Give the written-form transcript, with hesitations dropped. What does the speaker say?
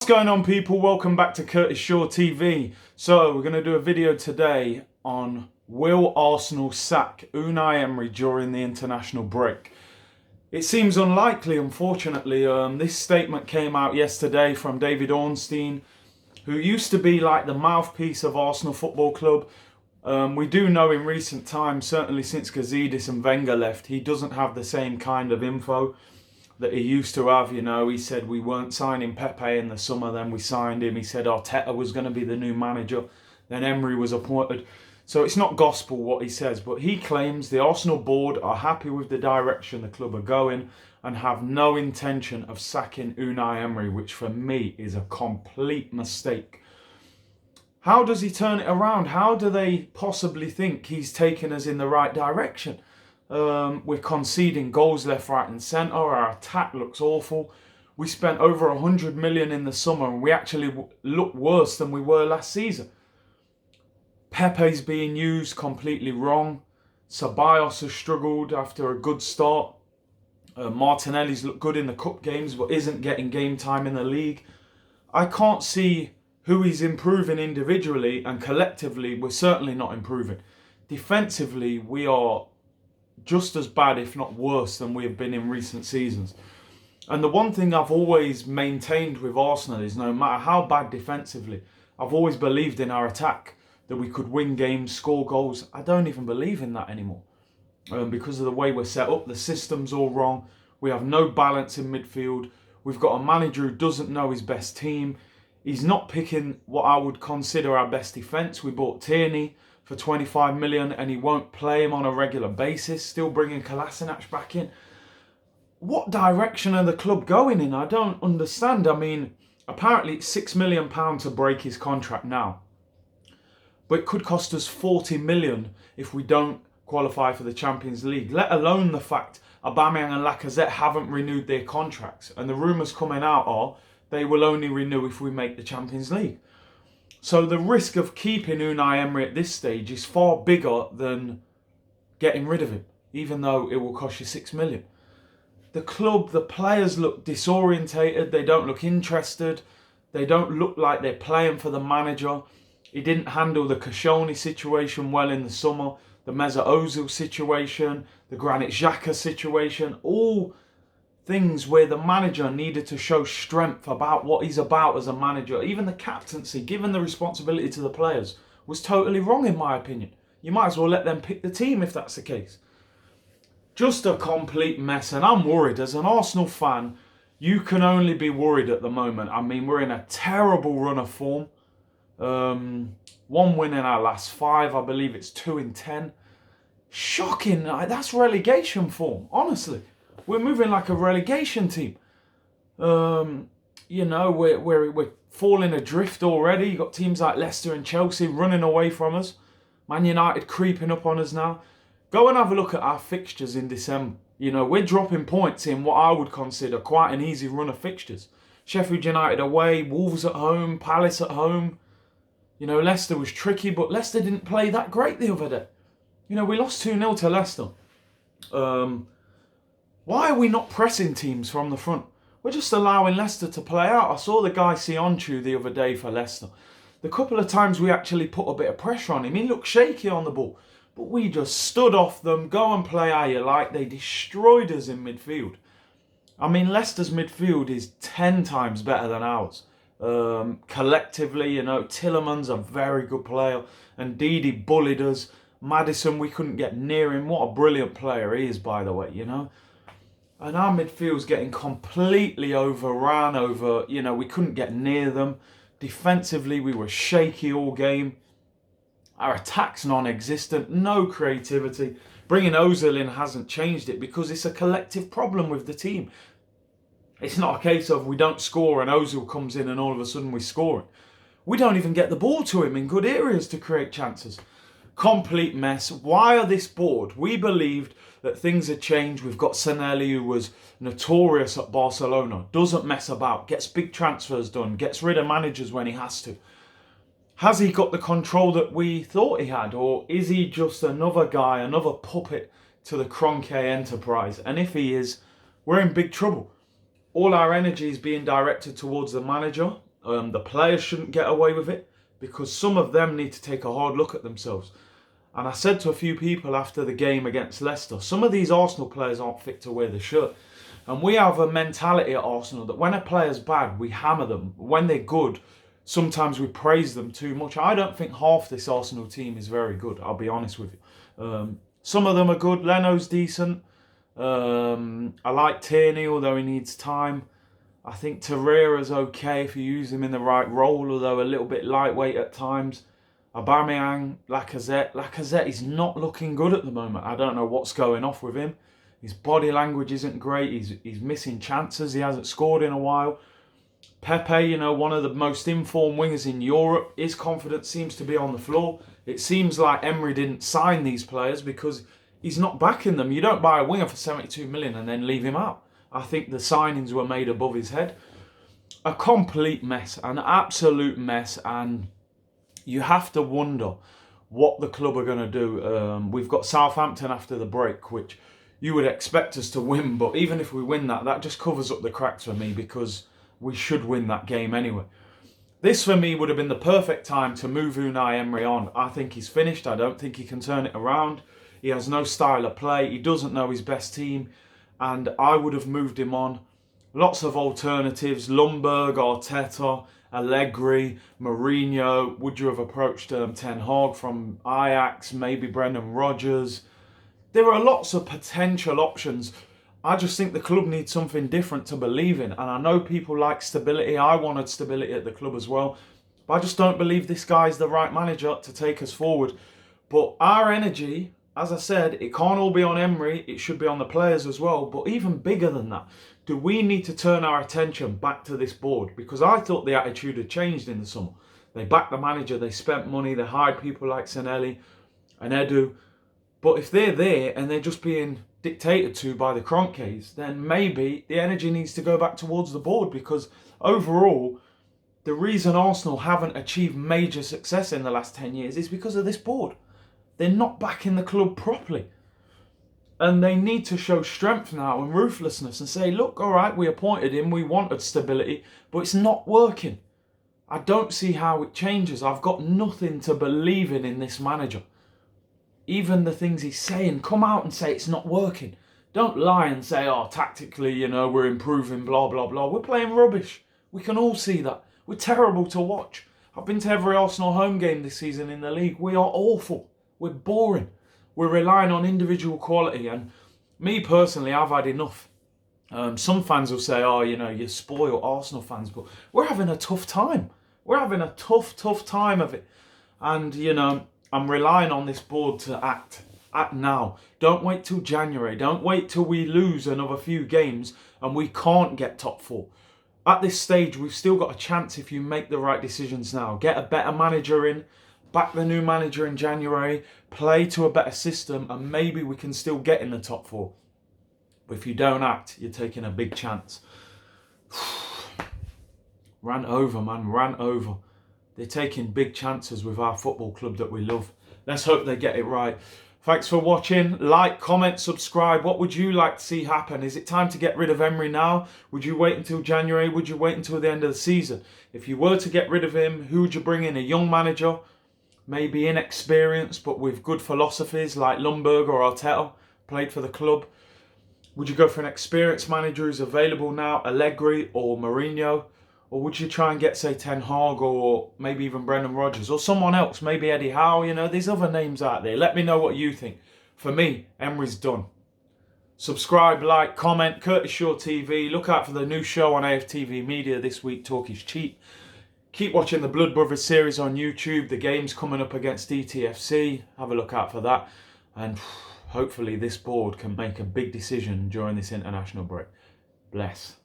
going on, people? Welcome back to Curtis Shaw TV. So we're going to do a video today on will Arsenal sack Unai Emery during the international break. It seems unlikely, unfortunately. This statement came out yesterday from David Ornstein, who used to be like the mouthpiece of Arsenal Football Club. We do know in recent times, certainly since Gazidis and Wenger left, he doesn't have the same kind of info that he used to have. You know, he said we weren't signing Pepe in the summer, then we signed him. He said Arteta was going to be the new manager, then Emery was appointed. So it's not gospel what he says, but he claims the Arsenal board are happy with the direction the club are going and have no intention of sacking Unai Emery, which for me is a complete mistake. How does he turn it around? How do they possibly think he's taken us in the right direction? We're conceding goals left, right and centre. Our attack looks awful. We spent over 100 million in the summer and we actually look worse than we were last season. Pepe's being used completely wrong. Ceballos has struggled after a good start. Martinelli's looked good in the cup games but isn't getting game time in the league. I can't see who he's improving individually, and collectively we're certainly not improving. Defensively we are just as bad, if not worse, than we have been in recent seasons. And the one thing I've always maintained with Arsenal is no matter how bad defensively, I've always believed in our attack, that we could win games, score goals. I don't even believe in that anymore. Because of the way we're set up, the system's all wrong. We have no balance in midfield. We've got a manager who doesn't know his best team. He's not picking what I would consider our best defence. We bought Tierney for 25 million and he won't play him on a regular basis, still bringing Kolasinac back in. What direction are the club going in? I don't understand. I mean, apparently it's £6 million to break his contract now. But it could cost us 40 million if we don't qualify for the Champions League, let alone the fact Aubameyang and Lacazette haven't renewed their contracts. And the rumours coming out are they will only renew if we make the Champions League. So the risk of keeping Unai Emery at this stage is far bigger than getting rid of him, even though it will cost you 6 million. The club, the players look disorientated. They don't look interested. They don't look like they're playing for the manager. He didn't handle the Koscielny situation well in the summer, the Mesut Ozil situation, the Granit Xhaka situation, all things where the manager needed to show strength about what he's about as a manager. Even the captaincy, given the responsibility to the players, was totally wrong in my opinion. You might as well let them pick the team if that's the case. Just a complete mess, and I'm worried. As an Arsenal fan, you can only be worried at the moment. I mean, we're in a terrible run of form. One win in our last 5, I believe it's 2 in 10. Shocking, that's relegation form, honestly. We're moving like a relegation team. You know, we're falling adrift already. You've got teams like Leicester and Chelsea running away from us. Man United creeping up on us now. Go and have a look at our fixtures in December. You know, we're dropping points in what I would consider quite an easy run of fixtures. Sheffield United away, Wolves at home, Palace at home. You know, Leicester was tricky, but Leicester didn't play that great the other day. You know, we lost 2-0 to Leicester. Why are we not pressing teams from the front? We're just allowing Leicester to play out. I saw the guy Sionchu the other day for Leicester. The couple of times we actually put a bit of pressure on him, he looked shaky on the ball. But we just stood off them, go and play how you like. They destroyed us in midfield. I mean, Leicester's midfield is 10 times better than ours. Collectively, you know, Tielemans a very good player. And Didi bullied us. Maddison, we couldn't get near him. What a brilliant player he is, by the way, you know. And our midfield's getting completely overrun over, you know, we couldn't get near them. Defensively, we were shaky all game. Our attack's non-existent, no creativity. Bringing Ozil in hasn't changed it because it's a collective problem with the team. It's not a case of we don't score and Ozil comes in and all of a sudden we score it. We don't even get the ball to him in good areas to create chances. Complete mess. Why are this board? We believed that things had changed. We've got Sanelli, who was notorious at Barcelona, doesn't mess about, gets big transfers done, gets rid of managers when he has to. Has he got the control that we thought he had, or is he just another guy, another puppet to the Kroenke enterprise? And if he is, we're in big trouble. All our energy is being directed towards the manager. The players shouldn't get away with it, because some of them need to take a hard look at themselves. And I said to a few people after the game against Leicester, some of these Arsenal players aren't fit to wear the shirt. And we have a mentality at Arsenal that when a player's bad, we hammer them. When they're good, sometimes we praise them too much. I don't think half this Arsenal team is very good, I'll be honest with you. Some of them are good. Leno's decent. I like Tierney, although he needs time. I think Torreira's okay if you use him in the right role, although a little bit lightweight at times. Aubameyang, Lacazette. Lacazette is not looking good at the moment. I don't know what's going off with him. His body language isn't great. He's missing chances. He hasn't scored in a while. Pepe, one of the most informed wingers in Europe, his confidence seems to be on the floor. It seems like Emery didn't sign these players because he's not backing them. You don't buy a winger for 72 million and then leave him out. I think the signings were made above his head. A complete mess, an absolute mess, and you have to wonder what the club are going to do. We've got Southampton after the break, which you would expect us to win, but even if we win that just covers up the cracks for me, because we should win that game anyway. This for me would have been the perfect time to move Unai Emery on. I think he's finished. I don't think he can turn it around. He has no style of play. He doesn't know his best team, and I would have moved him on. Lots of alternatives: Ljungberg, Arteta, Allegri, Mourinho. Would you have approached Ten Hag from Ajax? Maybe Brendan Rodgers. There are lots of potential options. I just think the club needs something different to believe in. And I know people like stability. I wanted stability at the club as well. But I just don't believe this guy's the right manager to take us forward. But our energy, as I said, it can't all be on Emery. It should be on the players as well. But even bigger than that, do we need to turn our attention back to this board? Because I thought the attitude had changed in the summer. They backed the manager. They spent money. They hired people like Sanelli and Edu. But if they're there and they're just being dictated to by the Kroenkes, then maybe the energy needs to go back towards the board, because overall, the reason Arsenal haven't achieved major success in the last 10 years is because of this board. They're not backing the club properly. And they need to show strength now and ruthlessness and say, look, all right, we appointed him, we wanted stability, but it's not working. I don't see how it changes. I've got nothing to believe in this manager. Even the things he's saying, come out and say it's not working. Don't lie and say, tactically, we're improving, blah, blah, blah. We're playing rubbish. We can all see that. We're terrible to watch. I've been to every Arsenal home game this season in the league. We are awful. We're boring. We're relying on individual quality. And me personally, I've had enough. Some fans will say, you spoil Arsenal fans. But we're having a tough time. We're having a tough time of it. And, I'm relying on this board to act. Act now. Don't wait till January. Don't wait till we lose another few games and we can't get top 4. At this stage, we've still got a chance if you make the right decisions now. Get a better manager in. Back the new manager in January. Play to a better system, and maybe we can still get in the top 4. But if you don't act, you're taking a big chance. Rant over, man. Rant over. They're taking big chances with our football club that we love. Let's hope they get it right. Thanks for watching. Like, comment, subscribe. What would you like to see happen? Is it time to get rid of Emery now? Would you wait until January? Would you wait until the end of the season? If you were to get rid of him, who would you bring in? A young manager? Maybe inexperienced, but with good philosophies like Ljungberg or Arteta, played for the club. Would you go for an experienced manager who's available now, Allegri or Mourinho? Or would you try and get, say, Ten Hag or maybe even Brendan Rodgers or someone else, maybe Eddie Howe? There's other names out there. Let me know what you think. For me, Emery's done. Subscribe, like, comment, Curtis Shaw TV. Look out for the new show on AFTV Media this week, Talk is Cheap. Keep watching the Blood Brothers series on YouTube. The game's coming up against DTFC. Have a look out for that. And hopefully this board can make a big decision during this international break. Bless.